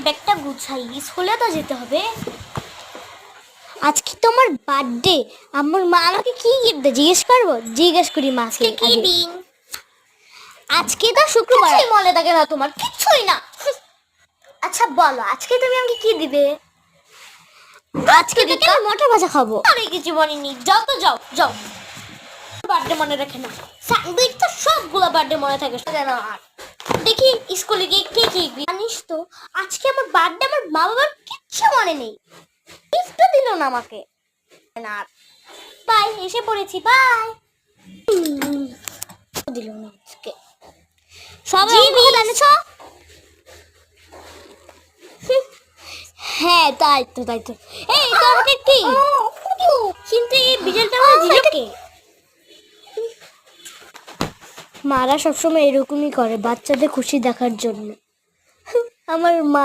ব্যাগটা গুছাই, স্কুলে তো যেতে হবে। আজকে তো আমার বার্থডে, আমার মা আমাকে কি গিফট দেয় জিজ্ঞেস করবো? জিজ্ঞেস করি মাকে। কি দিন? আজকে তো শুক্রবার। মনে থাকে না তোমার? কিচ্ছুই না। আচ্ছা বলো, আজকে তুমি আমাকে কি দিবে? আজকে থেকে মটর ভাজা খাবো। আরে কিছু বলিনি, যাও তো যাও যাও। বার্থডে মনে রাখে না, স্যান্ডউইচ তো সবগুলো বার্থডে মনে থাকে না। আর দেখি স্কুলে গিয়ে কে কি জানিস তো, আজকে আমার বার্থডে, আমার মা বাবার কিচ্ছু মনে নেই, গিফটও দিল না আমাকে। না বাই, এসে পড়েছি, বাই। দিল না আজকে। সবাই জানেছো? হ্যাঁ তাই তো তাই তো। এই তো আমাকে কি কিন্তু এই বিজলটা আমার দিল কে? মারা সবসময় এরকমই করে বাচ্চাদের খুশি দেখার জন্য। আমার মা